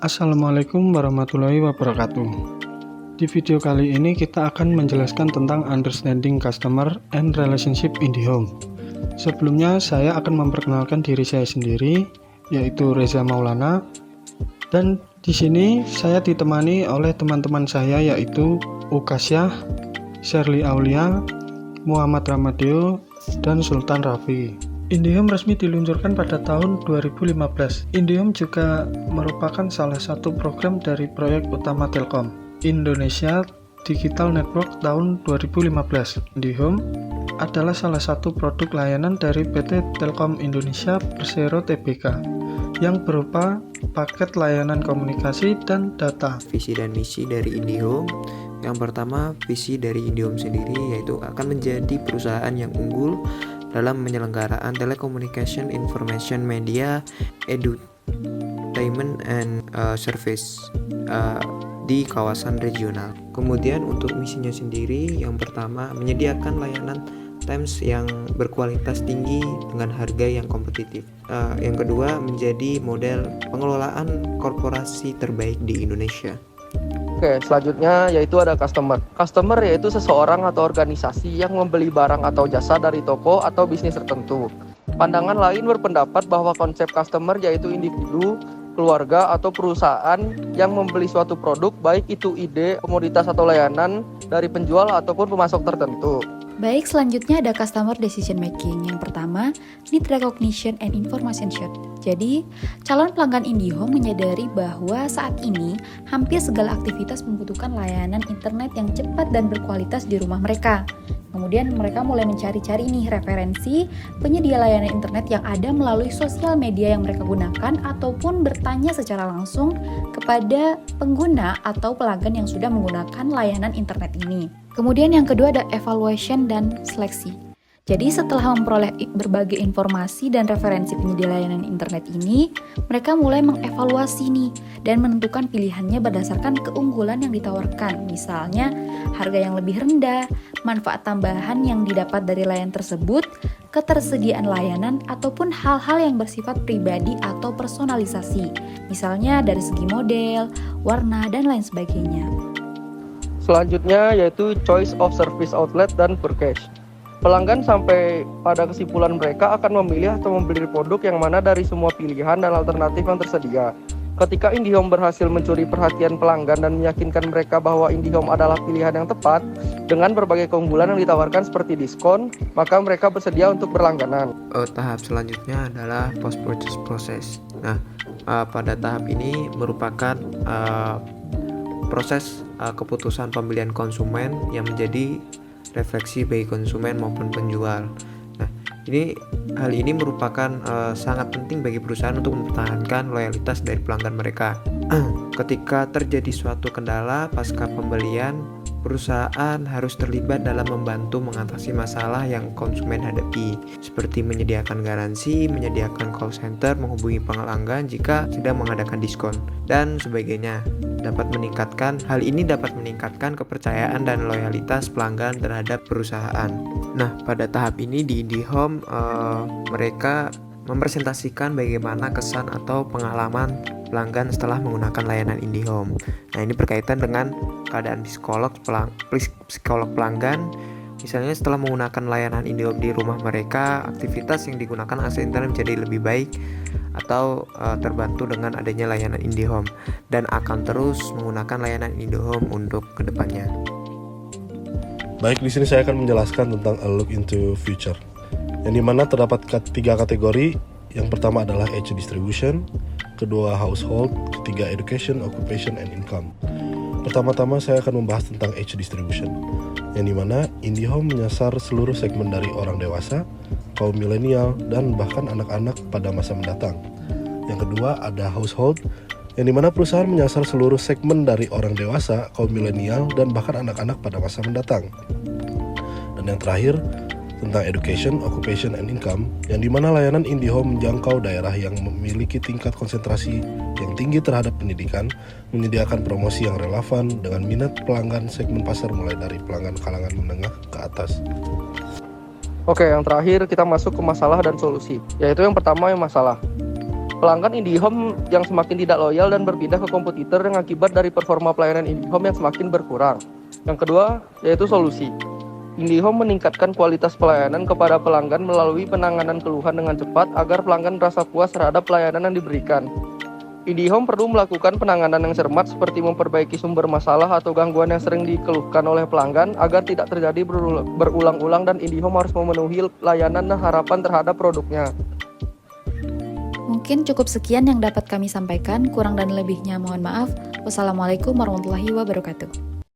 Assalamualaikum warahmatullahi wabarakatuh. Di video kali ini kita akan menjelaskan tentang understanding customer and relationship IndiHome. Sebelumnya saya akan memperkenalkan diri saya sendiri, yaitu Reza Maulana. Dan di sini saya ditemani oleh teman-teman saya yaitu Ukasyah, Sherly Aulia, Muhammad Ramadeo, dan Sultan Rafi. IndiHome resmi diluncurkan pada tahun 2015. IndiHome juga merupakan salah satu program dari proyek utama Telkom, Indonesia Digital Network tahun 2015. IndiHome adalah salah satu produk layanan dari PT Telkom Indonesia Persero Tbk yang berupa paket layanan komunikasi dan data. Visi dan misi dari IndiHome. Yang pertama, visi dari IndiHome sendiri yaitu akan menjadi perusahaan yang unggul dalam penyelenggaraan telecommunication, information media, edutainment, and service di kawasan regional. Kemudian untuk misinya sendiri, yang pertama menyediakan layanan Times yang berkualitas tinggi dengan harga yang kompetitif. Yang kedua, menjadi model pengelolaan korporasi terbaik di Indonesia. Oke, selanjutnya yaitu ada customer. Customer yaitu seseorang atau organisasi yang membeli barang atau jasa dari toko atau bisnis tertentu. Pandangan lain berpendapat bahwa konsep customer yaitu individu, keluarga, atau perusahaan yang membeli suatu produk, baik itu ide, komoditas, atau layanan dari penjual ataupun pemasok tertentu. Baik, selanjutnya ada customer decision making. Yang pertama, need recognition and information share. Jadi, calon pelanggan IndiHome menyadari bahwa saat ini hampir segala aktivitas membutuhkan layanan internet yang cepat dan berkualitas di rumah mereka. Kemudian mereka mulai mencari-cari nih referensi penyedia layanan internet yang ada melalui sosial media yang mereka gunakan ataupun bertanya secara langsung kepada pengguna atau pelanggan yang sudah menggunakan layanan internet ini. Kemudian yang kedua ada evaluation dan seleksi. Jadi setelah memperoleh berbagai informasi dan referensi penyedia layanan internet ini, mereka mulai mengevaluasi nih dan menentukan pilihannya berdasarkan keunggulan yang ditawarkan. Misalnya, harga yang lebih rendah, manfaat tambahan yang didapat dari layanan tersebut, ketersediaan layanan, ataupun hal-hal yang bersifat pribadi atau personalisasi. Misalnya dari segi model, warna, dan lain sebagainya. Selanjutnya yaitu choice of service outlet dan purchase. Pelanggan sampai pada kesimpulan mereka akan memilih atau membeli produk yang mana dari semua pilihan dan alternatif yang tersedia. Ketika IndiHome berhasil mencuri perhatian pelanggan dan meyakinkan mereka bahwa IndiHome adalah pilihan yang tepat dengan berbagai keunggulan yang ditawarkan seperti diskon, maka mereka bersedia untuk berlangganan. Tahap selanjutnya adalah post-purchase process. Nah, pada tahap ini merupakan proses keputusan pembelian konsumen yang menjadi refleksi bagi konsumen maupun penjual. Nah, hal ini merupakan sangat penting bagi perusahaan untuk mempertahankan loyalitas dari pelanggan mereka. Ketika terjadi suatu kendala pasca pembelian, perusahaan harus terlibat dalam membantu mengatasi masalah yang konsumen hadapi, seperti menyediakan garansi, menyediakan call center, menghubungi pelanggan jika sedang mengadakan diskon, dan sebagainya. Hal ini dapat meningkatkan kepercayaan dan loyalitas pelanggan terhadap perusahaan. Nah, pada tahap ini di IndiHome mereka mempresentasikan bagaimana kesan atau pengalaman pelanggan setelah menggunakan layanan IndiHome. Nah, ini berkaitan dengan keadaan psikolog pelanggan. Misalnya setelah menggunakan layanan IndiHome di rumah mereka, aktivitas yang digunakan akses internet menjadi lebih baik atau terbantu dengan adanya layanan IndiHome, dan akan terus menggunakan layanan IndiHome untuk kedepannya. Baik, di sini saya akan menjelaskan tentang a look into future, yang dimana terdapat 3 kategori. Yang pertama adalah age distribution, kedua household, ketiga education, occupation, and income. Pertama-tama saya akan membahas tentang age distribution, yang dimana IndiHome menyasar seluruh segmen dari orang dewasa, kaum milenial, dan bahkan anak-anak pada masa mendatang. Yang kedua ada household, yang dimana perusahaan menyasar seluruh segmen dari orang dewasa, kaum milenial, dan bahkan anak-anak pada masa mendatang. Dan yang terakhir tentang education, occupation, and income, yang dimana layanan IndiHome menjangkau daerah yang memiliki tingkat konsentrasi yang tinggi terhadap pendidikan, menyediakan promosi yang relevan dengan minat pelanggan segmen pasar mulai dari pelanggan kalangan menengah ke atas. Oke, yang terakhir kita masuk ke masalah dan solusi, yaitu yang pertama yang masalah. pelanggan IndiHome yang semakin tidak loyal dan berpindah ke kompetitor yang akibat dari performa pelayanan IndiHome yang semakin berkurang. Yang kedua, yaitu solusi. IndiHome meningkatkan kualitas pelayanan kepada pelanggan melalui penanganan keluhan dengan cepat agar pelanggan merasa puas terhadap pelayanan yang diberikan. IndiHome perlu melakukan penanganan yang cermat seperti memperbaiki sumber masalah atau gangguan yang sering dikeluhkan oleh pelanggan agar tidak terjadi berulang-ulang, dan IndiHome harus memenuhi layanan dan harapan terhadap produknya. Mungkin cukup sekian yang dapat kami sampaikan, kurang dan lebihnya mohon maaf. Wassalamualaikum warahmatullahi wabarakatuh.